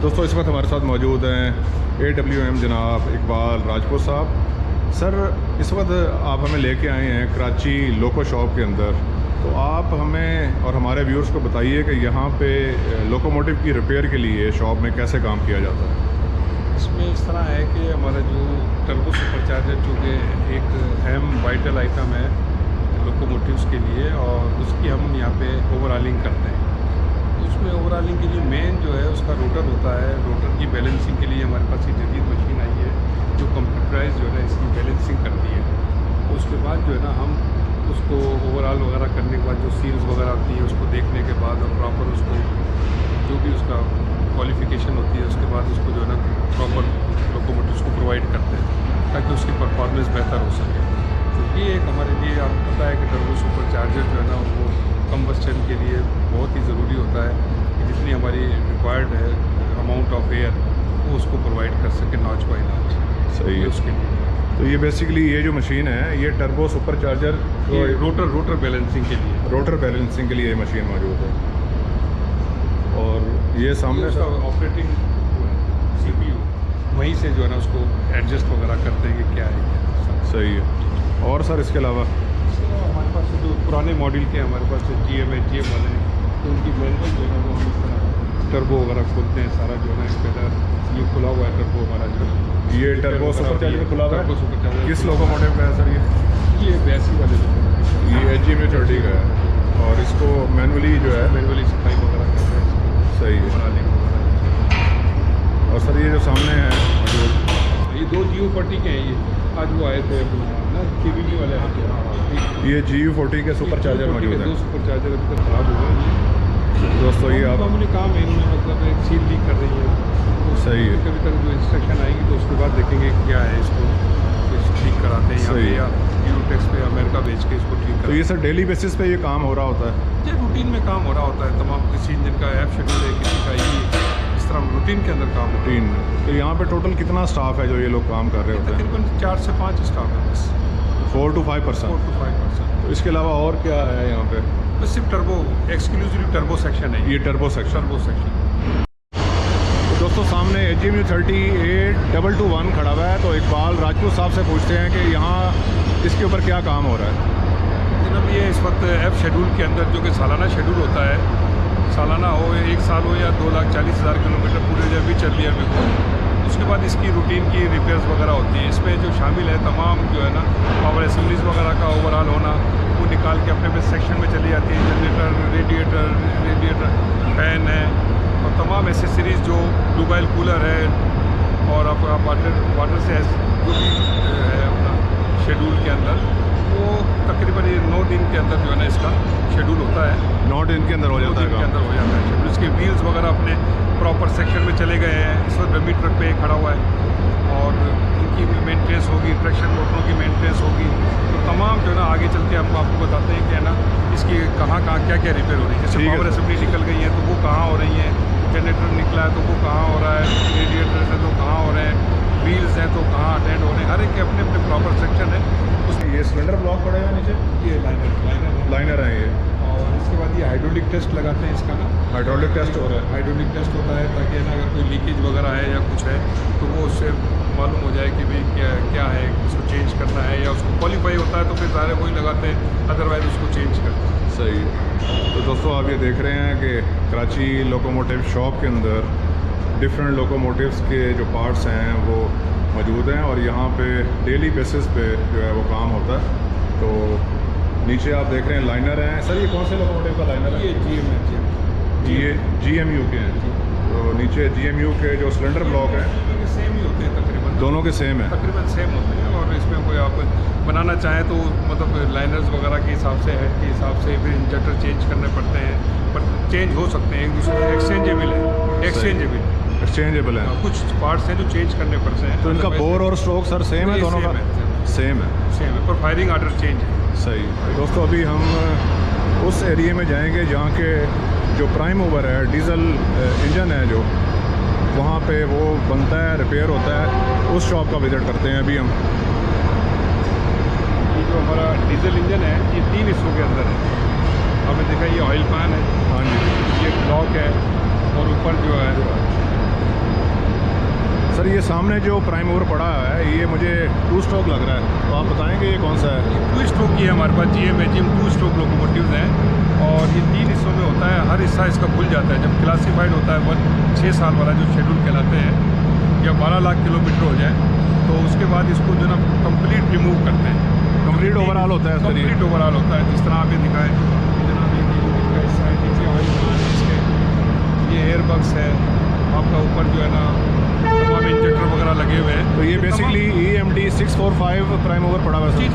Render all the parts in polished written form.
दोस्तों इस वक्त हमारे साथ मौजूद हैं AWM जनाब इकबाल राजपूत साहब। सर इस वक्त आप हमें लेके आए हैं कराची लोको शॉप के अंदर, तो आप हमें और हमारे व्यूअर्स को बताइए कि यहाँ पे लोकोमोटिव की रिपेयर के लिए शॉप में कैसे काम किया जाता है। इसमें इस तरह है कि हमारा जो टर्बो सुपरचार्जर चूँकि एक अहम वाइटल आइटम है लोकोमोटिव्स के लिए, और उसकी हम यहाँ पे ओवरऑलिंग करते हैं। उसमें ओवरऑलिंग के लिए मेन जो है उसका रोटर होता है। रोटर की बैलेंसिंग के लिए हमारे पास एक जदीद मशीन आई है जो कंप्यूटराइज जो है ना इसकी बैलेंसिंग करती है। उसके बाद जो है ना हम उसको ओवरऑल वगैरह करने के बाद जो सील्स वगैरह आती है उसको देखने के बाद और प्रॉपर उसको जो भी उसका क्वालिफिकेशन होती है उसके बाद उसको जो है ना प्रॉपर लोकोमोटिव्स को प्रोवाइड करते हैं ताकि उसकी परफॉर्मेंस बेहतर हो सके। तो ये एक हमारे लिए आपको पता है कि टर्बो सुपरचार्जर जो है ना वो कंबस्टन के लिए बहुत ही ज़रूरी होता है कि जितनी हमारी रिक्वायर्ड है अमाउंट ऑफ एयर वो उसको प्रोवाइड कर सके नॉच बाई नॉच। सही है। उसके लिए तो ये बेसिकली ये जो मशीन है ये टर्बो सुपरचार्जर रोटर बैलेंसिंग के लिए ये मशीन मौजूद है। और ये सामने उसका ऑपरेटिंग CPU वहीं से जो है ना उसको एडजस्ट वगैरह करते हैं कि क्या है। सही है। और सर इसके अलावा हमारे पास जो पुराने मॉडल के हमारे पास GM वाले हैं तो उनकी मैनुअल जो है वो हम इस तरह टर्बो वगैरह खोलते हैं सारा जो है ना स्पेलर ये खुला हुआ है टर्बो हमारा जो ये टर्बो सुपरचार्जर खुला हुआ टर्बो है। सुपरचार्जर किस लोकोमोटिव का है सर ये 82 वाले लोग ये HG-30 का है और इसको मैनुअली जो है मैनुअली सफाई वगैरह करते हैं। सही है। और सर ये जो सामने है मौजूद ये 2 GU40 के हैं। ये आज वो आए थे ना KBB वाले आए थे। ये GU40 के सुपरचार्जर मौजूद है। 2 सुपरचार्जर अभी तक खराब हो गए। दोस्तों ये आप हमने काम है इनमें मतलब एक सील लीक कर रही है तो सही है। कभी तक जो इंस्ट्रक्शन आएगी तो उसके बाद देखेंगे क्या है इसको कुछ ठीक कराते हैं यहाँ पे या यूटेक्स पे अमेरिका भेज के इसको ठीक तो कराते ये सर डेली बेसिस पे ये काम हो रहा होता है। हैं। रूटीन में काम हो रहा होता है तमाम किसी इंजन का ऐप शेड्यूल है किसी का इस तरह रूटीन के अंदर काम होता है। 3 तो यहाँ पे टोटल कितना स्टाफ है जो ये लोग काम कर रहे होते हैं? तकरीबन 4 से 5 स्टाफ है बस 4 to 5%। 4 to 5%। तो इसके अलावा और क्या है यहाँ पे? बस सिर्फ टर्बो एक्सक्लूसिवली टर्बो सेक्शन है ये टर्बो सेक्शन। तो दोस्तों सामने HG-30 A221 खड़ा हुआ है। तो इकबाल राजपूत साहब से पूछते हैं कि यहाँ इसके ऊपर क्या काम हो रहा है। जनाब ये इस वक्त ऐप शेड्यूल के अंदर जो कि सालाना शेड्यूल होता है, सालाना हो 1 साल हो या 2,40,000 किलोमीटर पूरे जब भी चल लिया मेरे को, उसके बाद इसकी रूटीन की रिपेयर्स वगैरह होती हैं। इसमें जो शामिल है तमाम जो है ना पावर एसेंबलीज वगैरह का ओवरऑल होना वो निकाल के अपने सेक्शन में चली जाती है। जनरेटर रेडिएटर फैन है और तमाम एसेसरीज़ जो ट्यूबवेल कूलर है और आपका वाटर से जो भी है अपना शेड्यूल के अंदर वो तकरीबन ये 9 दिन के अंदर जो है ना इसका शेड्यूल होता है। 9 दिन के अंदर हो जाता है के अंदर हो जाता है शेड्यूल। इसके व्हील्स वगैरह अपने प्रॉपर सेक्शन में चले गए हैं। इस वक्त डमी ट्रक पे खड़ा हुआ है और इनकी मेंटेनेंस होगी, ट्रैक्शन मोटरों की मेंटेनेंस होगी। तो तमाम जो है ना आगे चल के हम आपको बताते हैं कि है ना इसकी कहाँ क्या क्या रिपेयर हो रही है। जैसे पावर एसेंबली निकल गई है तो वो कहाँ हो रही है, जनरेटर निकला है तो वो कहाँ हो रहा है, रेडिएटर है तो कहाँ हो रहे हैं, व्हील्स हैं तो कहाँ अटेंड हो रहे हैं। हर एक के अपने अपने प्रॉपर सेक्शन है। ये सिलेंडर ब्लॉक पड़े हैं नीचे, ये लाइनर है ये। और इसके बाद ये हाइड्रोलिक टेस्ट लगाते हैं इसका ना हाइड्रोलिक टेस्ट हो रहा है। हाइड्रोलिक टेस्ट होता है ताकि है ना अगर कोई लीकेज वगैरह है या कुछ है तो वो उससे मालूम हो जाए कि भाई क्या है, उसको चेंज करना है या उसको क्वालिफाई होता है तो फिर सारे वही लगाते हैं, अदरवाइज उसको चेंज करते हैं। सही है। तो दोस्तों आप ये देख रहे हैं कि कराची लोकोमोटिव शॉप के अंदर डिफरेंट लोकोमोटिव्स के जो पार्ट्स हैं वो मौजूद हैं और यहाँ पे डेली बेसिस पे जो है वो काम होता है। तो नीचे आप देख रहे हैं लाइनर हैं। सर ये कौन से लोकोमोटिव का लाइनर है? ये GM है। ये GMU के हैं। तो नीचे GMU के जो सिलेंडर ब्लॉक हैं सेम ही होते हैं तकरीबन, दोनों के सेम है, तकरीबन सेम होते हैं। और इसमें कोई आप बनाना चाहें तो मतलब लाइनर्स वगैरह के हिसाब से हेड के हिसाब से फिर इंजेक्टर चेंज करने पड़ते हैं, पर चेंज हो सकते हैं एक दूसरे से। एक्सचेंजेबल है। कुछ पार्ट्स हैं जो चेंज करने पड़ते हैं। तो इनका बोर और स्ट्रोक सर सेम है दोनों का? सेम है पर फायरिंग आर्डर चेंज है। सही। दोस्तों अभी हम उस एरिया में जाएंगे जहाँ के जो प्राइम मूवर है डीजल इंजन है जो वहाँ पे वो बनता है, रिपेयर होता है, उस शॉप का विज़िट करते हैं अभी हम। ये जो हमारा डीजल इंजन है ये 3 हिस्सों के अंदर है। आपने देखा ये ऑयल पैन है, हाँ जी, ये ब्लॉक है और ऊपर जो है सर ये सामने जो प्राइम मूवर पड़ा है ये मुझे 2 स्ट्रोक लग रहा है, तो आप बताएंगे ये कौन सा है? 2 स्ट्रोक की है हमारे पास GM HM 2 स्ट्रोक लोकोमोटिव्स हैं और ये 3 हिस्सों में होता है। हर हिस्सा इसका खुल जाता है जब क्लासीफाइड होता है 6 साल वाला जो शेड्यूल कहलाते हैं या 12 लाख किलोमीटर हो जाए तो उसके बाद इसको जो ना कंप्लीट रिमूव करते हैं। कंप्लीट ओवरऑल होता है? कंप्लीट ओवरऑल होता है। जिस तरह आप ये दिखाएं जनाब, ये इस साइड नीचे ऑयल इसके ये एयरबग्स है आपका, ऊपर जो है ना तमाम इंजेक्टर वगैरह लगे हुए हैं। तो ये बेसिकली EMD 645 प्राइम मूवर पड़ा हुआ है? जी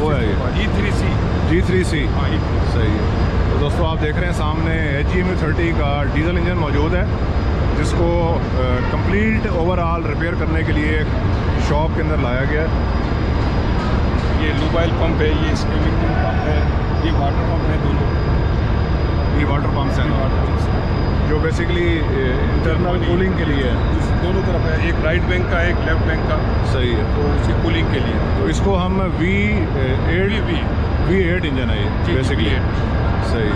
वो है ये E3C। G3C, हाँ E3C सही है। तो दोस्तों आप देख रहे हैं सामने HEMU30 का डीजल इंजन मौजूद है जिसको कंप्लीट ओवरऑल रिपेयर करने के लिए शॉप के अंदर लाया गया है। ये लुबाइल पंप है, ये स्केविंग पंप है, ये वाटर पंप है, दोनों ये वाटर पम्प्स हैं वाटर पंप्स हैं जो बेसिकली इंटरनल कूलिंग के लिए है। दोनों तरफ है, एक राइट बैंक का एक लेफ्ट बैंक का। सही है। तो उसी कूलिंग के लिए तो इसको हम V8 इंजन है ये बेसिकली। सही।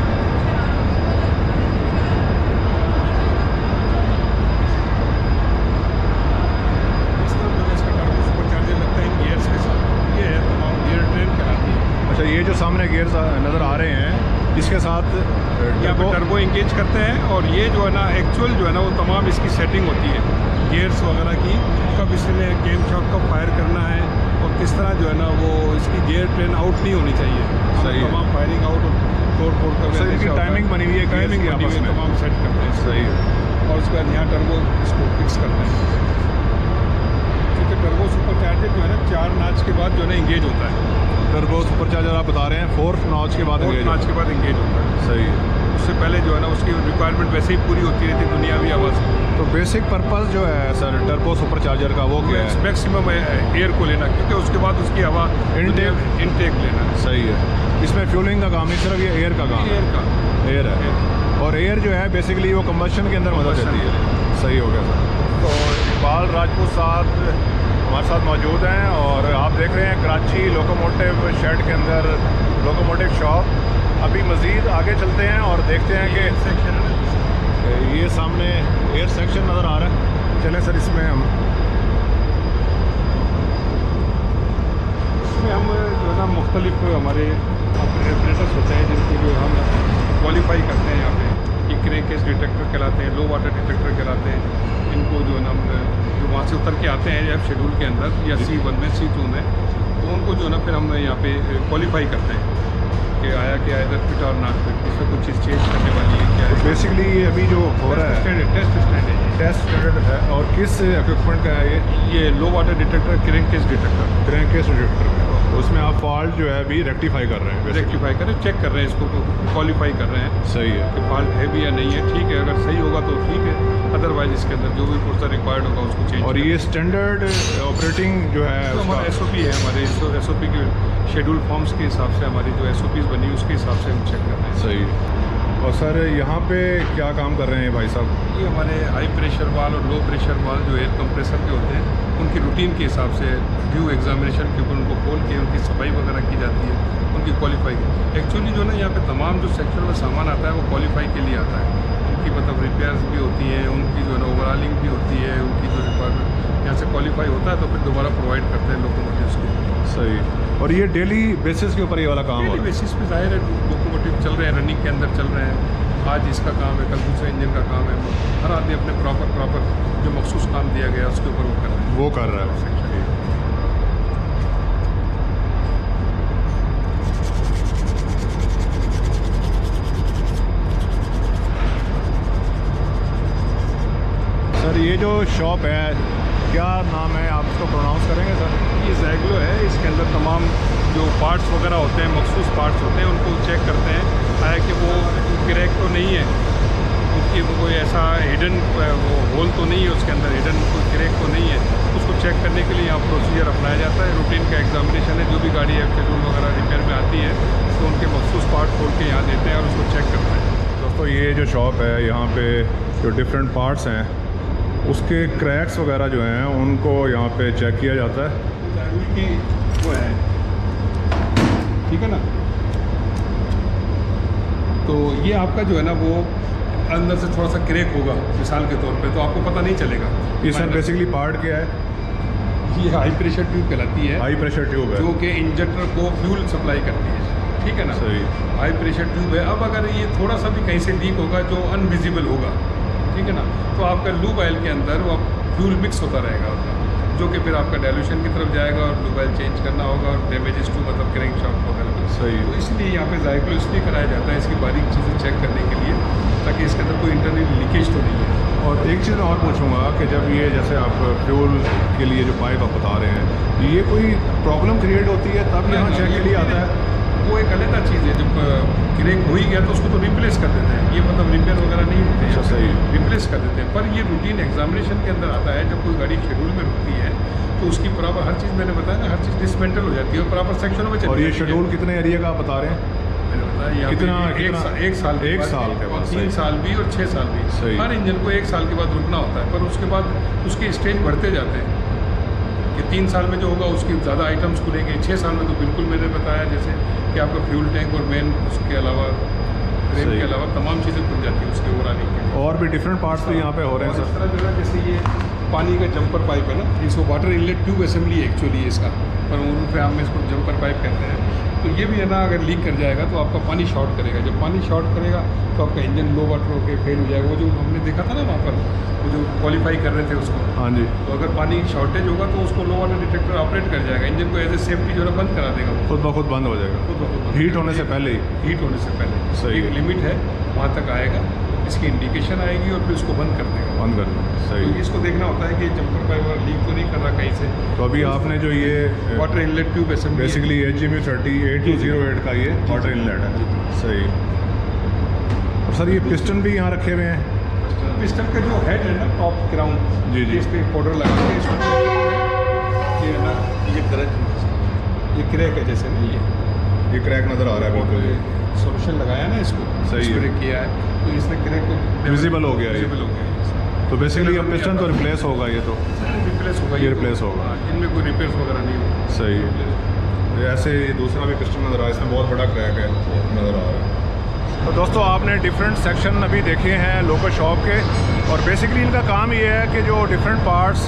इस तरह जो इसका टर्बो सुपरचार्जर लगता है गियर्स के साथ, ये है तमाम गियर ट्रेन कहलाती है। अच्छा, ये जो सामने गियर्स नज़र आ रहे हैं इसके साथ यहाँ पे टर्बो इंगेज करते हैं और ये जो है ना एक्चुअल जो है ना वो तमाम इसकी सेटिंग होती है गियर्स वगैरह की, कब इसने गेम शॉट कब फायर करना है और किस तरह जो है ना वो इसकी गियर ट्रेन आउट नहीं होनी चाहिए। सही है। तमाम फायरिंग आउट और तोड़ फोड़ कर सर इसकी टाइमिंग बनी हुई है, टाइमिंग बनी हुई है, तमाम सेट करते हैं। सही है। और उसके बाद यहाँ टर्बो इसको फिक्स करते हैं क्योंकि टर्बो सुपरचार्जर जो है ना 4 नॉच के बाद जो है ना इंगेज होता है। टर्बो सुपरचार्जर आप बता रहे हैं 4th नॉच के बाद और नॉच के बाद इंगेज होता है। सही है। उससे पहले जो है ना उसकी रिक्वायरमेंट वैसे ही पूरी होती रहती दुनियावी आवाज़। तो बेसिक पर्पस जो है सर टर्बो सुपरचार्जर का वो क्या है? मैक्सिमम एयर को लेना, क्योंकि उसके बाद उसकी हवा इनटेक लेना। सही है। इसमें फ्यूलिंग का काम नहीं, सिर्फ ये एयर का काम है। एयर है और एयर जो है बेसिकली वो कंबशन के अंदर मदद देती है। सही हो गया सर। तो इकबाल राजपूत साहब हमारे साथ मौजूद हैं और आप देख रहे हैं कराची लोकोमोटिव शेड के अंदर लोकोमोटिव शॉप। अभी मज़ीद आगे चलते हैं और देखते हैं कि सेक्शन है ना, ये सामने एयर सेक्शन नज़र आ रहा है। चलें सर इसमें हम जो है ना मुख्तलिफ हमारे ऑपरेटर्स होते हैं जिनकी जो हम क्वालिफाई करते हैं यहाँ पे। ये क्रैंकेज डिटेक्टर कहलाते हैं, लो वाटर डिटेक्टर कहलाते हैं। इनको जो है ना जो वहाँ से उतर के आते हैं जब शेड्यूल के अंदर या C1 में C2 में, तो उनको जो है ना फिर हम यहाँ पे क्वालिफाई करते हैं कि आया क्या है, इधर फिट और नॉट फिट, इसमें कुछ चीज़ चेंज करने वाली है क्या है। बेसिकली ये अभी जो हो रहा है टेस्ट स्टैंड है, टेस्ट स्टैंडर्ड है। और किस इक्विपमेंट का है ये low water detector crankage detector. Crankage detector है। उसमें आप फॉल्ट जो है अभी रेक्टिफाई कर रहे हैं? रेक्टिफाई कर रहे हैं, चेक कर रहे हैं, इसको क्वालिफाई कर रहे हैं। सही है। कि फॉल्ट है भी या नहीं है। ठीक है, अगर सही होगा तो ठीक है, अदरवाइज इसके अंदर जो भी प्रोसेस रिक्वायर्ड होगा उसको चेंज। और ये स्टैंडर्ड ऑपरेटिंग जो है तो हमारा SOP है, हमारे SOP के शेड्यूल फॉर्म्स के हिसाब से हमारी जो SOPs बनी उसके हिसाब से हम चेक कर रहे हैं। सही। और सर यहाँ पे क्या काम कर रहे हैं भाई साहब? ये हमारे हाई प्रेशर वाल और लो प्रेशर वाल जो एयर कंप्रेसर के होते हैं उनकी रूटीन के हिसाब से ड्यू एग्जामिनेशन के ऊपर उनको खोल के उनकी सफाई वगैरह की जाती है, उनकी क्वालिफाई। एक्चुअली जो ना यहाँ पे तमाम जो सेक्शन में सामान आता है वो क्वालिफाई के लिए आता है। उनकी मतलब रिपेयर्स भी होती हैं, उनकी जो है ना ओवरऑलिंग भी होती है, उनकी जो रिक्वायरमेंट यहाँ से क्वालिफाई होता है तो फिर दोबारा प्रोवाइड करते हैं लोकोमोटिव्स को। सही। और ये डेली बेसिस के ऊपर ये वाला काम हो डेली रहा है? बेसिस पे जाहिर है लोकोमोटिव चल रहे हैं, रनिंग के अंदर चल रहे हैं। आज इसका काम है, कल दूसरे इंजन का काम है। हर आदमी अपने प्रॉपर जो मखसूस काम दिया गया उसके ऊपर वो कर रहा है। वो कर रहा है। सर ये जो शॉप है क्या नाम है, आप इसको प्रोनाउंस करेंगे सर? ये जैगलो है, इसके अंदर तमाम जो पार्ट्स वगैरह होते हैं, मखसूस पार्ट्स होते हैं, उनको चेक करते हैं आया कि वो क्रैक तो नहीं है, उनकी कोई ऐसा हिडन वो होल तो नहीं है उसके अंदर, हिडन कोई क्रैक तो नहीं है। उसको चेक करने के लिए यहाँ प्रोसीजर अपनाया जाता है। रूटीन का एग्जामिनेशन है, जो भी गाड़ी है शेड्यूल वगैरह रिपेयर में आती है तो उनके मखसूस पार्ट खोल के यहाँ देते हैं और उसको चेक करते हैं। दोस्तों ये जो शॉप है यहाँ पे जो डिफरेंट पार्ट्स हैं उसके क्रैक्स वगैरह जो हैं उनको यहाँ पे चेक किया जाता है। की वो है, ठीक है ना। तो ये आपका जो है ना वो अंदर से थोड़ा सा क्रैक होगा मिसाल के तौर पे, तो आपको पता नहीं चलेगा। ये सर बेसिकली पार्ट क्या है? ये हाई प्रेशर ट्यूब कहलाती है, हाई प्रेशर ट्यूब है जो कि इंजेक्टर को फ्यूल सप्लाई करती है, ठीक है ना। सही। हाई प्रेशर ट्यूब है। अब अगर ये थोड़ा सा भी कहीं से लीक होगा जो अनविजिबल होगा, ठीक है ना, तो आपका लूब ऑयल के अंदर वो फ्यूल मिक्स होता रहेगा उसका, जो कि फिर आपका डाइल्यूशन की तरफ जाएगा और लूब ऑयल चेंज करना होगा और डैमेजेस टू मतलब क्रैंक शाफ्ट वगैरह। सही। तो इसलिए यहाँ पे जायको इसलिए कराया जाता है इसकी बारीक चीज़ें चेक करने के लिए, ताकि इसके अंदर कोई इंटरनल लीकेज तो नहीं है। और एक चीज़ और पूछूंगा कि जब ये जैसे आप फ्यूल के लिए जो पाइप आप बता रहे हैं, ये कोई प्रॉब्लम क्रिएट होती है तब यहाँ चेक के लिए आता है? वो एक अलग चीज़ है, जब क्रैक हो ही गया तो उसको तो रिप्लेस कर देते हैं, ये मतलब रिपेयर वगैरह नहीं होते हैं। अच्छा, सही। रिप्लेस कर देते हैं, पर ये रूटीन एग्जामिनेशन के अंदर आता है। जब कोई गाड़ी शेड्यूल में रुकती है तो उसकी प्रॉपर हर चीज़, मैंने बताया ना, हर चीज़ डिसमेंटल हो जाती है और प्रॉपर सेक्शनों में चली और ये जाती है। शेड्यूल कितने एरिया का आप बता रहे हैं? मैंने बताया यहाँ कितना- पे कितना- एक साल के एक बाद, साल के बाद, 3 सही। साल भी और 6 साल भी। सही। हर इंजन को 1 साल के बाद रुकना होता है, पर उसके बाद उसके स्टेज बढ़ते जाते हैं कि 3 साल में जो होगा उसकी ज़्यादा आइटम्स खुलेंगे, 6 साल में तो बिल्कुल मैंने बताया जैसे कि आपका फ्यूल टैंक और मेन, उसके अलावा फ्रेम सही। के अलावा तमाम चीज़ें खुल जाती हैं उसके ओवरऑल के। और भी डिफरेंट पार्ट्स भी यहाँ पे हो रहे हैं और इस सर? तरह जो है जैसे ये पानी का जंपर पाइप है ना, इसको वाटर इनलेट ट्यूब असेंबली है एक्चुअली इसका, पर उर्दू में हम इसको जंपर पाइप कहते हैं। तो ये भी है ना, अगर लीक कर जाएगा तो आपका पानी शॉर्ट करेगा। जब पानी शॉर्ट करेगा तो आपका इंजन लो वाटर होकर फेल हो जाएगा। वो जो हमने देखा था ना वहाँ पर, वो जो क्वालिफाई कर रहे थे उसको, हाँ जी। तो अगर पानी शॉर्टेज होगा तो उसको लो वाटर डिटेक्टर ऑपरेट कर जाएगा, इंजन को एज ए सेफ्टी जो है बंद करा देगा वो। खुद ब खुद बंद हो जाएगा, खुद ब खुद बंद हीट कर होने से देगा। पहले ही। हीट होने से पहले सही एक है। लिमिट है, वहाँ तक आएगा, इसकी इंडिकेशन आएगी और फिर उसको बंद कर देगा। बंद कर दें। तो सही। इसको देखना होता है कि जंपर पाइप लीक तो नहीं कर रहा कहीं से। तो अभी आपने जो ये water inlet tube assembly basically HGMU 3808 का ये वाटर इनलेट है। सही। और सर ये पिस्टन भी यहाँ रखे हुए हैं? पिस्टन का जो हेड है ना, टॉप क्राउन, जी, जी। इस पे पाउडर लगा के इसको ये है ना, ये क्रैक है जैसे ना, ये क्रैक नज़र आ रहा है बिल्कुल। ये सॉल्यूशन लगाया ना इसको, सही है। स्प्रे किया है तो इसने क्रैक को Visible हो गया ये। विजिबल हो गया। तो बेसिकली अब पिस्टन तो रिप्लेस होगा ये तो। रिप्लेस होगा ये replace होगा। हाँ, इनमें कोई रिपेयर वगैरह नहीं होगा। सही है। ऐसे ये दूसरा भी पिस्टन नज़र आ रहा है, इसमें बहुत बड़ा क्रैक है नज़र आ रहा है। तो दोस्तों आपने डिफरेंट सेक्शन अभी देखे हैं लोकल शॉप के, और बेसिकली इनका काम ये है कि जो डिफरेंट पार्ट्स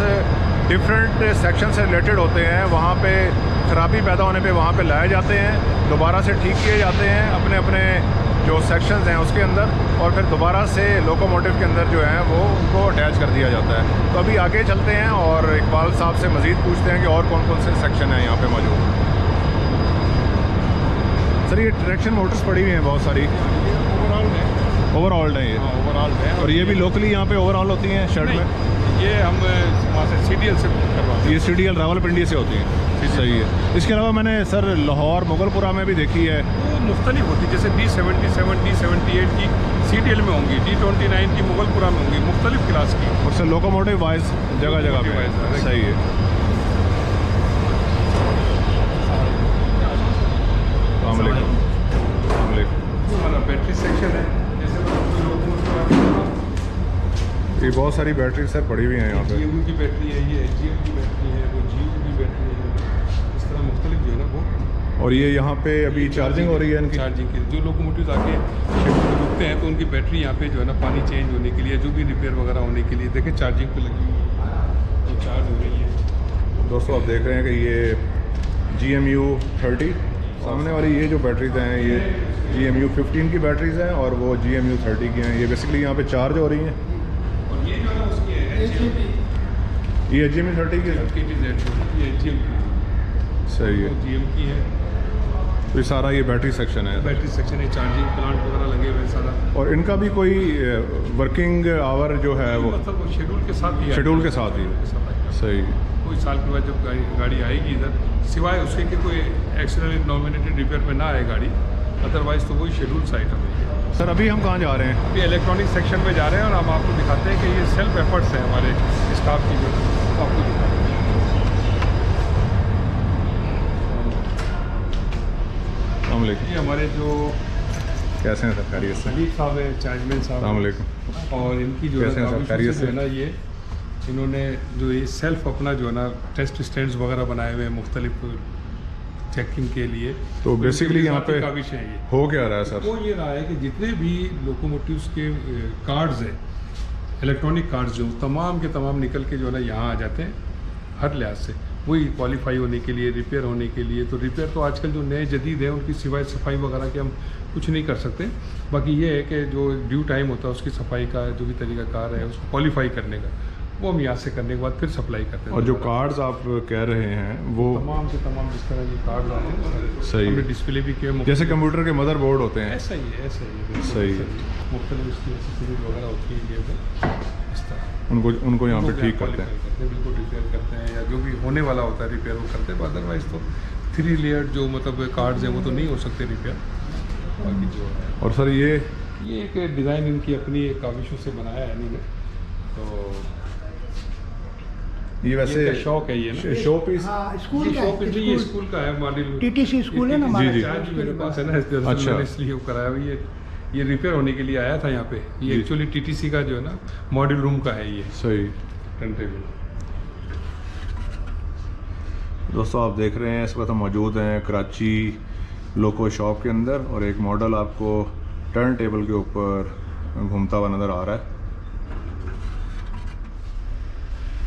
डिफरेंट सेक्शन से रिलेटेड होते हैं, वहाँ पे ख़राबी पैदा होने पे वहाँ पे लाए जाते हैं, दोबारा से ठीक किए जाते हैं अपने अपने जो सेक्शंस हैं उसके अंदर, और फिर दोबारा से लोकोमोटिव के अंदर जो है वो उनको अटैच कर दिया जाता है। तो अभी आगे चलते हैं और इकबाल साहब से मज़ीद पूछते हैं कि और कौन कौन से सेक्शन हैं यहाँ पे मौजूद। सर ये ट्रैक्शन मोटर्स पड़ी हुई हैं बहुत सारी, ओवरऑल है, ओवरऑल्ड हैं ये, ओवरऑल है। और ये भी लोकली यहाँ पे ओवरऑल होती हैं शर्ट में? ये हम वहाँ से CDL से करवाते हैं। ये CDL रावलपिंडी से होती हैं। सही है। इसके अलावा मैंने सर लाहौर मुगलपुरा में भी देखी है, वो मुख्तलिफ होती है, जैसे D77 D78 की CDL में होंगी, D29 की मुगलपुरा में होंगी, मुख्तलिफ क्लास की। और सर लोकोमोटिव वाइज जगह जगह पे Locomotive wise, सही है। अस्सलाम वालेकुम। अस्सलाम वालेकुम। हमारा बैटरी सेक्शन है, जैसे ये बहुत सारी बैटरी सर पड़ी हुई हैं यहाँ पे। GMU की बैटरी है, ये HGM की बैटरी है, वो GU की बैटरी है, इस तरह मुख्तलिफ जो है ना वो। और ये यहाँ पे अभी चार्जिंग हो रही है इनकी? चार्जिंग की जो लोकोमोटिव्स आके शेड्यूल में रुकते हैं तो उनकी बैटरी यहाँ पे जो है ना पानी चेंज होने के लिए, जो भी रिपेयर वगैरह होने के लिए, देखें चार्जिंग पे लगी हुई है, ये चार्ज हो रही है। दोस्तों आप देख रहे हैं कि ये GMU 30 सामने वाली ये जो बैटरीज हैं ये GMU 15 की बैटरीज हैं और वो GMU 30 की हैं। ये बेसिकली यहाँ पे चार्ज हो रही हैं। और ये जो है ना उसकी है ये GMU 30 की है? ये GM की सही है। GM की है। तो ये सारा ये बैटरी सेक्शन है, बैटरी सेक्शन है, चार्जिंग प्लांट वगैरह लगे हुए हैं सारा। और इनका भी कोई वर्किंग आवर जो है वो मतलब वो शेड्यूल के साथ ही शेड्यूल के साथ ही? के साथ आएगा। सही। कोई साल के बाद जब गाड़ी आएगी इधर, सिवाय उसके कि कोई एक्सीडेंट नॉमिनेटेड रिपेयर पे ना आए गाड़ी, अदरवाइज तो वही शेड्यूल साइट है। सर अभी हम कहाँ जा रहे हैं? ये इलेक्ट्रॉनिक सेक्शन में जा रहे हैं और हम आपको दिखाते हैं कि ये सेल्फ एफर्ट्स हैं हमारे स्टाफ की, जो आपको दिखाते हैं। ये हमारे जो कैसे हैं सर? खैरियत से? सलीफ साहब है, चार्जमैन साहब, अस्सलाम वालेकुम। और इनकी जो कैसे हैं सर? है खैरियत जो है ना, ये इन्होंने जो ये सेल्फ अपना जो है ना टेस्ट स्टैंड्स वगैरह बनाए हुए हैं मुख्तलिफ चेकिंग के लिए। तो बेसिकली यहाँ पे का विषय है ये। हो क्या रहा है सर? वो ये रहा है कि जितने भी लोकोमोटिव्स के कार्ड्स हैं, इलेक्ट्रॉनिक कार्ड्स जो तमाम के तमाम निकल के जो है ना यहाँ आ जाते हैं हर लिहाज से, वही क्वालिफाई होने के लिए, रिपेयर होने के लिए। तो रिपेयर तो आजकल जो नए जदीद है उनकी सिवाय सफाई वगैरह के हम कुछ नहीं कर सकते। बाकी ये है कि जो ड्यू टाइम होता है उसकी सफाई का जो भी तरीकाकार है उसको क्वालिफाई करने का, वो हम यहाँ से करने के बाद फिर सप्लाई करते हैं। और जो कार्ड्स आप कह रहे हैं वो तमाम के तमाम जिस तरह के कार्ड आए हैं सही हमने डिस्प्ले भी किए, जैसे कंप्यूटर के मदरबोर्ड होते हैं, ऐसा ही है, ऐसा ही है, बिल्कुल सही। ऐसा ही है। मुख्तलिफ इसकी एक्सेसरीज वगैरह होती है ये इस तरह उनको यहाँ पे उनको ठीक भी करते हैं। बिल्कुल रिपेयर करते हैं, या जो भी होने वाला होता है रिपेयर वो करते हैं। अदरवाइज तो 3 लेयर जो मतलब कार्ड्स हैं वो तो नहीं हो सकते रिपेयर। बाकी जो है और सर ये एक डिज़ाइन इनकी अपनी एक काविशों से बनाया है इन्होंने, तो ये वैसे ये शौक है ये ना, शो पीस। हाँ, स्कूल ये का शौक है, नहीं, ये स्कूल का है मॉडल। TTC स्कूल है ना हमारा। जी, जी मेरे पास है ना, इस तरह से अच्छा। मैंने इसलिए वो कराया हुआ। ये रिपेयर होने के लिए आया था यहाँ पे। ये जी। एक्चुअली TTC का जो है ना मॉड्यूल रूम का है ये सही। Turn table. दोस्तों आप देख रहे हैं इस वक्त हम मौजूद हैं कराची लोको शॉप के अंदर, और एक मॉडल आपको टर्न टेबल के ऊपर घूमता हुआ नज़र आ रहा है।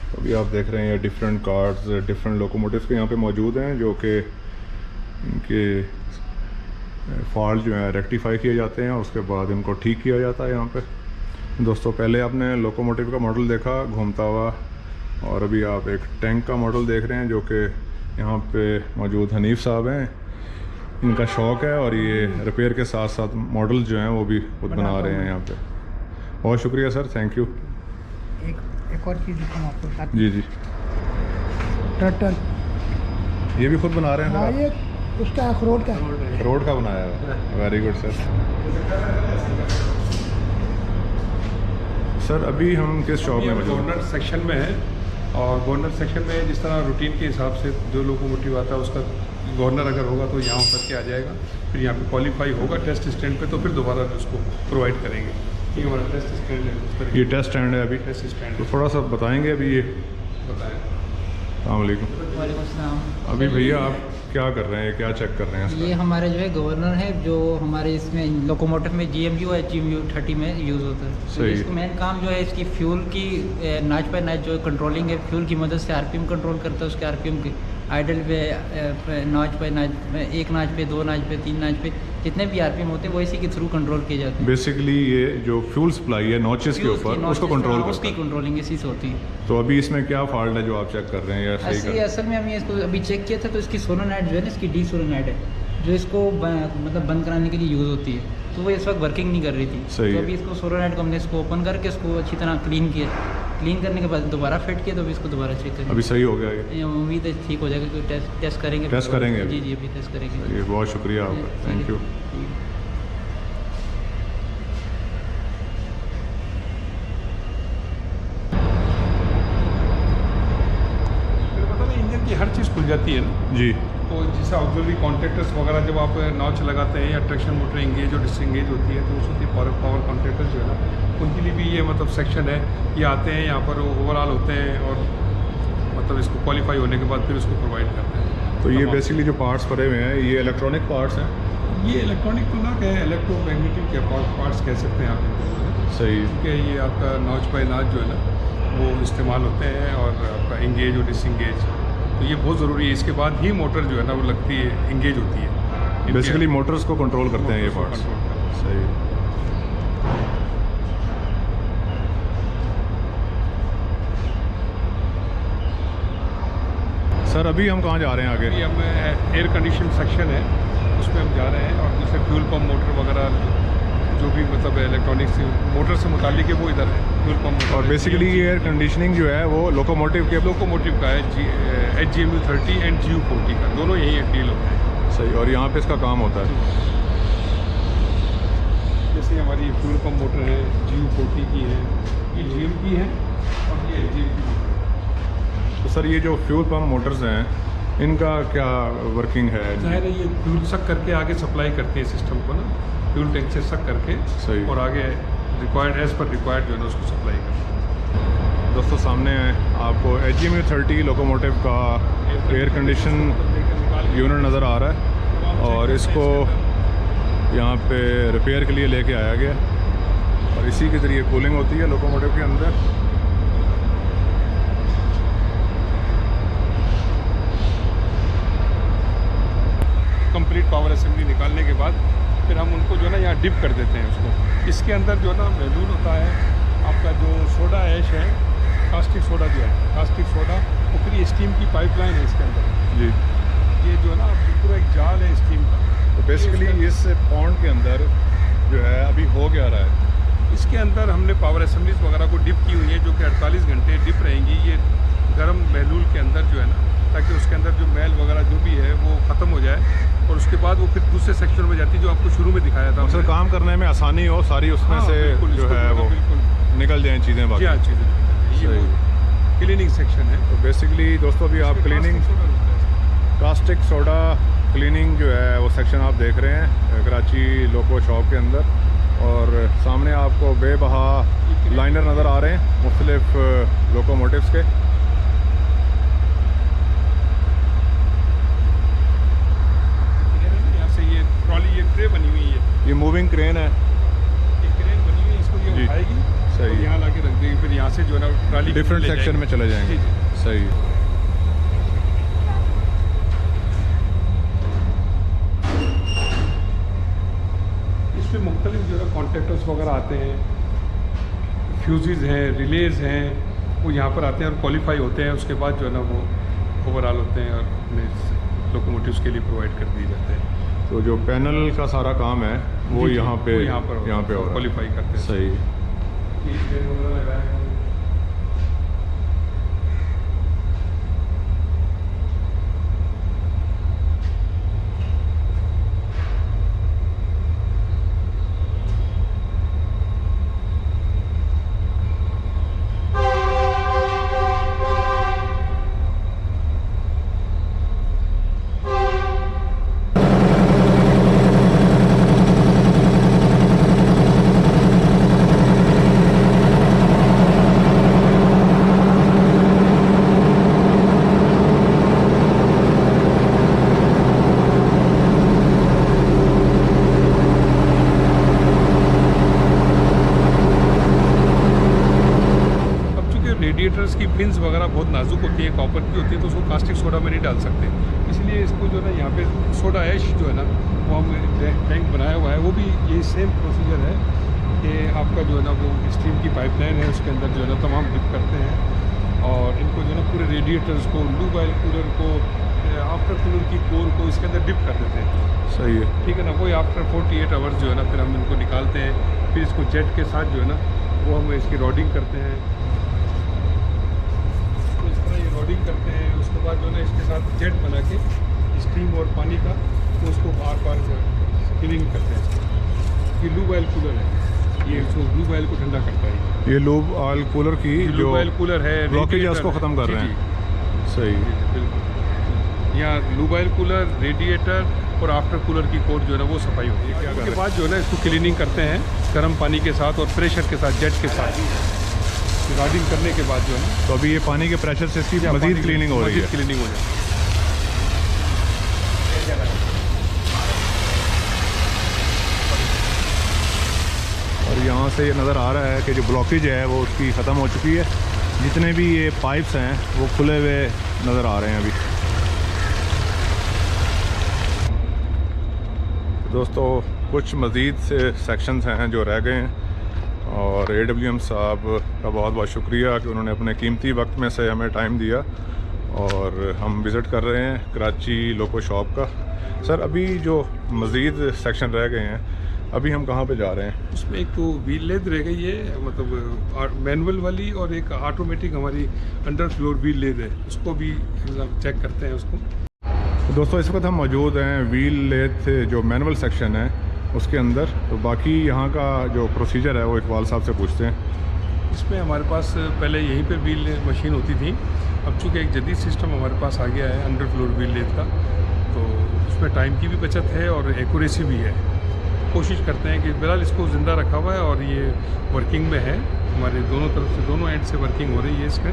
तो अभी आप देख रहे हैं ये डिफरेंट कार्ड्स डिफरेंट लोकोमोटिव्स के यहाँ पे मौजूद हैं, जो कि इनके फॉल्ट जो है रेक्टिफाई किए जाते हैं और उसके बाद इनको ठीक किया जाता है यहाँ पे। दोस्तों पहले आपने लोकोमोटिव का मॉडल देखा घूमता हुआ, और अभी आप एक टैंक का मॉडल देख रहे हैं जो कि यहाँ पे मौजूद हनीफ साहब हैं। इनका शौक़ है और ये रिपेयर के साथ साथ मॉडल जो हैं वो भी खुद बना रहे हैं यहाँ पे। बहुत शुक्रिया सर, थैंक यू। एक और चीज़ दिखाऊँ आपको साथ। जी जी, टर्टल ये भी खुद बना रहे हैं हाँ, सर? ये उसका अखरोट का आप रोड का बनाया है, वेरी गुड सर। सर अभी हम किस शॉप में मौजूद हैं? गवर्नर सेक्शन में है, और गवर्नर सेक्शन में जिस तरह रूटीन के हिसाब से जो लोकोमोटिव आता है उसका गवर्नर अगर होगा तो यहाँ उतर के आ जाएगा, फिर यहाँ पे क्वालिफाई होगा टेस्ट स्टैंड पे, तो फिर दोबारा उसको प्रोवाइड करेंगे। ये हमारा टेस्ट स्टैंड है, उस तरह ये टेस्ट स्टैंड है अभी, टेस्ट स्टैंड तो थोड़ा सा बताएंगे अभी ये। बताएं। अस्सलाम वालेकुम। वालेकुम अस्सलाम। अभी भैया आप क्या कर रहे हैं, क्या चेक कर रहे हैं ये इसका? हमारे जो है गवर्नर है, जो हमारे इसमें लोकोमोटिव में GMU और GMU 30 में यूज़ होता है। तो सही। इसको मेन काम जो है इसकी फ्यूल की नाच बाय नाच जो कंट्रोलिंग है, फ्यूल की मदद से RPM कंट्रोल करता है। उसके RPM की आइडल पे नाच बाय नाच, एक नाच पे, 2 नाच पे, 3 नाच पे, जितने भी RPM होते हैं वो इसी के थ्रू कंट्रोल किए जाते हैं। बेसिकली ये जो फ्यूल सप्लाई है नॉचेस के ऊपर उसको कंट्रोल करता उसकी है। कंट्रोलिंग इसी से होती है। तो अभी इसमें क्या फॉल्ट है जो आप चेक कर रहे हैं या सही कर रहे हैं? असल में हमने इसको अभी चेक किया था, तो इसकी सोलोनाइट जो है ना, इसकी डी सोलोनाइट है जो इसको मतलब बंद कराने के लिए यूज़ होती है, तो वो इस वक्त वर्किंग नहीं कर रही थी। सही तो है। अभी इसको सोलोनाइट को हमने इसको ओपन करके इसको अच्छी तरह क्लीन किया। क्लीन करने के बाद दोबारा फिट किया, तो अभी इसको दोबारा चेक करेंगे। अभी सही हो गया ये? उम्मीद है ठीक हो जाएगा, क्योंकि टेस्ट करेंगे। टेस्ट करेंगे अभी? जी जी, अभी टेस्ट करेंगे। ये बहुत शुक्रिया आपका, थैंक यू। पता नहीं, इंजन की हर चीज़ खुल जाती है ना, जी तो जैसे ऑक्सिलरी कॉन्टैक्टर्स वगैरह जब आप नॉच लगाते हैं या ट्रैक्शन मोटर इंगेज और डिसएंगेज होती है, तो उसकी पावर कॉन्टैक्टर्स जो है ना उनके लिए भी ये मतलब सेक्शन है। ये आते हैं यहाँ पर ओवरऑल होते हैं, और मतलब इसको क्वालिफाई होने के बाद फिर उसको प्रोवाइड करते हैं। तो ये तमाम। बेसिकली जो पार्ट्स पड़े हुए हैं ये इलेक्ट्रॉनिक पार्ट्स हैं? ये इलेक्ट्रॉनिक तो ना कहें, इलेक्ट्रोमैग्नेटिक के पार्ट्स कह सकते हैं आप इनको, सही। क्योंकि ये आपका नॉच बाय नाच जो है ना वो इस्तेमाल होते हैं, और आपका इंगेज और डिसएंगेज, तो ये बहुत ज़रूरी है। इसके बाद ही मोटर जो है ना वो लगती है, इंगेज होती है। इनके बेसिकली मोटर्स को कंट्रोल करते हैं ये मोटर्स को पार्ट्स। कंट्रोल करते हैं। सही। सर अभी हम कहाँ जा रहे हैं आगे? अभी हम एयर कंडीशन सेक्शन है उसमें हम जा रहे हैं, और दूसरे फ्यूल पंप मोटर वगैरह जो भी मतलब इलेक्ट्रॉनिक्स मोटर से मुतालिक है वो इधर है, फ्यूल पंप। और बेसिकली ये एयर कंडीशनिंग जो है वो लोकोमोटिव के लोकोमोटिव का है, HGMU 30 एंड GU 40 का, दोनों यही डील होते हैं। सही। और यहाँ पे इसका काम होता है? जैसे हमारी फ्यूल पंप मोटर है GU 40 की है, ये GM की है, और ये HGM की मोटर है। तो सर ये जो फ्यूल पंप मोटर्स हैं इनका क्या वर्किंग है? जाहिर है ये फ्यूल सक करके आगे सप्लाई करते हैं सिस्टम को ना, फ्यूल टैंक से सक करके सही। और आगे रिक्वायर्ड एज पर रिक्वायर्ड जो है ना उसको सप्लाई करते हैं। दोस्तों सामने आपको HGMU 30 लोकोमोटिव का एयर कंडीशन यूनिट नज़र आ रहा है और इसको यहाँ पे रिपेयर के लिए लेके आया गया और इसी के ज़रिए कूलिंग होती है लोकोमोटिव के अंदर। कंप्लीट पावर असेंबली निकालने के बाद फिर हम उनको जो है ना यहाँ डिप कर देते हैं उसको। इसके अंदर जो है ना महलूल होता है आपका जो सोडा ऐश है, कास्टिक सोडा जो है, कास्टिक सोडा वो पूरी स्टीम की पाइपलाइन है इसके अंदर जी। ये जो है ना पूरा एक जाल है स्टीम का। तो बेसिकली इस पॉन्ड के अंदर जो है अभी हो क्या रहा है, इसके अंदर हमने पावर असेंबलीज वगैरह को डिप की हुई है जो कि 48 घंटे डिप रहेंगी ये गर्म महलूल के अंदर जो है ना, ताकि उसके अंदर जो मैल वगैरह जो भी है वो ख़त्म हो जाए और उसके बाद वो फिर दूसरे सेक्शन में जाती है जो आपको शुरू में दिखाया था। सर काम करने में आसानी हो सारी उसमें से जो है वो निकल जाएँ चीज़ें बाकी। हाँ चीज़ें ये क्लीनिंग सेक्शन है। तो बेसिकली दोस्तों अभी आप क्लीनिंग कास्टिक सोडा क्लीनिंग जो है वो सेक्शन आप देख रहे हैं कराची लोको शॉप के अंदर और सामने आपको बेबहा लाइनर नज़र आ रहे हैं मुख्तलिफ लोकोमोटिव्स के। यहाँ से ये ट्रॉली ये ट्रे बनी हुई है, ये मूविंग क्रेन है, ये क्रेन बनी हुई है, इसको ये जी, उठाएगी सही और यहाँ लाके रख देगी, फिर यहाँ से जो है ना ट्रॉली डिफरेंट सेक्शन में चले जाएंगे। सही। इसमें मुख्तलिफ जो है कॉन्ट्रैक्टर्स वगैरह आते हैं, फ्यूजेस हैं, रिलेज हैं, वो यहाँ पर आते हैं और क्वालिफाई होते हैं। उसके बाद जो है ना वो ओवरऑल होते हैं और अपने लोकोमोटिव्स के लिए प्रोवाइड कर दिए जाते हैं। तो जो पैनल का सारा काम है वो यहाँ पे यहाँ पर हो रहा है, क्वालिफाई करते हैं। सही। रेडिएटर्स की पिंस वगैरह बहुत नाजुक होती है, कॉपर की होती है, तो उसको कास्टिक सोडा में नहीं डाल सकते। इसलिए इसको जो है ना यहाँ पे सोडा ऐश जो है ना वो हम टैंक बनाया हुआ है, वो भी यही सेम प्रोसीजर है कि आपका जो है ना वो स्टीम की पाइपलाइन है, उसके अंदर जो है ना तमाम डिप करते हैं और इनको जो है ना पूरे रेडिएटर्स को, लूब ऑयल कूलर को, आफ्टर कूलर की कोर को इसके अंदर डिप कर देते हैं। सही है, ठीक है ना। वही आफ्टर 48 आवर्स जो है ना फिर हम इनको निकालते हैं, फिर इसको जेट के साथ जो है ना वो हम इसकी रॉडिंग करते हैं। तो इस तरह ये रॉडिंग करते हैं, उसके बाद जो है ना इसके साथ जेट बना के स्टीम और पानी का तो उसको बार बार जो है क्लीनिंग करते हैं। ये लूब ऑयल कूलर है, ये लूब ऑयल को ठंडा करता है। ये लूब ऑयल कूलर की जो लूब ऑयल कूलर है, ब्लॉकेज है उसको ख़त्म कर रहे हैं। सही, बिल्कुल। यहाँ लूब ऑयल कूलर, रेडिएटर और आफ्टर कूलर की कोर जो है ना वो सफाई होती है। उसके बाद जो है ना इसको क्लीनिंग करते हैं गर्म पानी के साथ और प्रेशर के साथ, जेट के साथ रॉडिंग करने के बाद जो है ना तो अभी ये पानी के प्रेशर से इसकी मजीद क्लीनिंग हो रही है। क्लीनिंग हो जाती है। और यहाँ से ये नज़र आ रहा है कि जो ब्लॉकेज है वो उसकी ख़त्म हो चुकी है। जितने भी ये पाइप्स हैं वो खुले हुए नज़र आ रहे हैं अभी। दोस्तों कुछ मज़ीद से सेक्शंस हैं जो रह गए हैं और AWM साहब का बहुत बहुत शुक्रिया कि उन्होंने अपने कीमती वक्त में से हमें टाइम दिया और हम विज़िट कर रहे हैं कराची लोको शॉप का। सर अभी जो मज़ीद सेक्शन रह गए हैं अभी हम कहाँ पे जा रहे हैं? उसमें एक तो व्हील लेद रह गई है, मतलब मैनुअल वाली, और एक ऑटोमेटिक हमारी अंडर फ्लोर व्हील लेद है, उसको भी चेक करते हैं उसको। तो दोस्तों इस वक्त हम मौजूद हैं व्हील लेथ जो मैनुअल सेक्शन है उसके अंदर। तो बाकी यहाँ का जो प्रोसीजर है वो इकबाल साहब से पूछते हैं। इसमें हमारे पास पहले यहीं पे व्हील मशीन होती थी, अब चूँकि एक जदीद सिस्टम हमारे पास आ गया है अंडर फ्लोर व्हील लेथ का, तो उसमें टाइम की भी बचत है और एक्यूरेसी भी है। कोशिश करते हैं कि बहरहाल इसको ज़िंदा रखा हुआ है और ये वर्किंग में है, हमारे दोनों तरफ से, दोनों एंड से वर्किंग हो रही है इसके।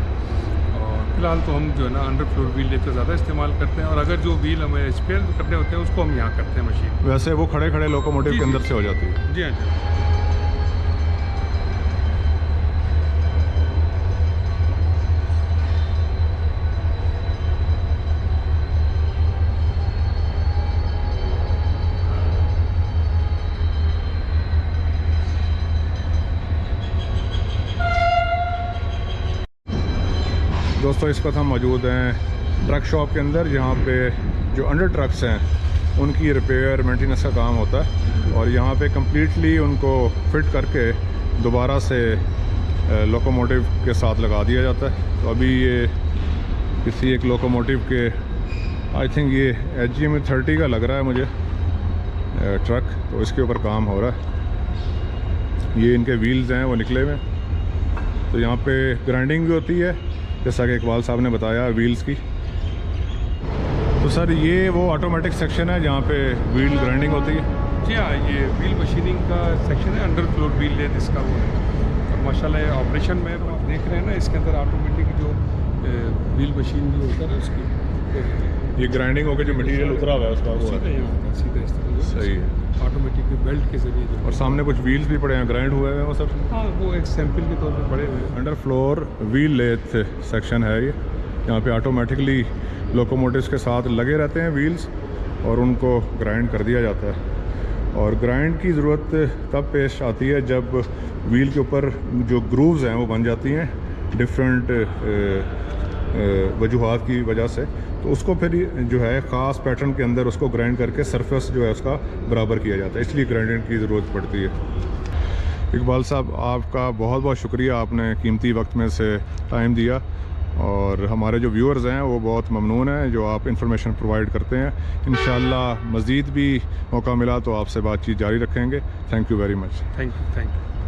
और फिलहाल तो हम जो है ना अंडर फ्लोर व्हील लेते ज़्यादा इस्तेमाल करते हैं, और अगर जो व्हील हमें स्पेयर करने होते हैं उसको हम यहाँ करते हैं मशीन। वैसे वो खड़े खड़े लोकोमोटिव जी, के जी। अंदर से हो जाती है। जी हाँ जी। दोस्तों इस वक्त हम मौजूद हैं ट्रक शॉप के अंदर, जहाँ पे जो अंडर ट्रक्स हैं उनकी रिपेयर मेंटेनेंस का काम होता है, और यहाँ पे कम्प्लीटली उनको फिट करके दोबारा से लोकोमोटिव के साथ लगा दिया जाता है। तो अभी ये किसी एक लोकोमोटिव के, आई थिंक ये HGM 30 का लग रहा है मुझे ट्रक, तो इसके ऊपर काम हो रहा है। ये इनके व्हील्स हैं वो निकले हुए, तो यहाँ पे ग्राइंडिंग भी होती है जैसा कि इकबाल साहब ने बताया व्हील्स की। तो सर ये वो ऑटोमेटिक सेक्शन है जहाँ पे व्हील ग्राइंडिंग होती है? जी हाँ, ये व्हील मशीनिंग का सेक्शन है, अंडर फ्लोर व्हील लेथ इसका वो है। और माशाल्लाह ऑपरेशन में आप देख रहे हैं ना, इसके अंदर ऑटोमेटिक जो व्हील मशीन जो होता है उसकी ये ग्राइंडिंग होकर जो मटेरियल उतरा हुआ है उसका वो सीधा है। यहाँ होता है, सीधा इस तरह से। सही है। ऑटोमेटिक बेल्ट के जरिए जो, और सामने कुछ व्हील्स भी पड़े हैं, ग्राइंड हुए हैं वो सब। हाँ वो एक सैंपल के तौर पे पड़े हुए हैं। Under floor wheel lathe section है ये, यहाँ पे ऑटोमेटिकली लोकोमोटिव्स के साथ लगे रहते हैं व्हील्स, और उनको ग्राइंड कर दिया जाता है। और ग्राइंड की ज़रूरत तब पेश आती है जब व्हील के ऊपर जो ग्रूव्स हैं वो बन जाती हैं डिफरेंट वजूहात की वजह से, तो उसको फिर जो है ख़ास पैटर्न के अंदर उसको ग्राइंड करके सरफेस जो है उसका बराबर किया जाता है, इसलिए ग्राइंडिंग की ज़रूरत पड़ती है। इकबाल साहब आपका बहुत बहुत शुक्रिया, आपने कीमती वक्त में से टाइम दिया, और हमारे जो व्यूअर्स हैं वो बहुत ममनून हैं जो आप इंफॉर्मेशन प्रोवाइड करते हैं। इंशाल्लाह मज़ीद भी मौका मिला तो आपसे बातचीत जारी रखेंगे। Thank you very much. Thank you.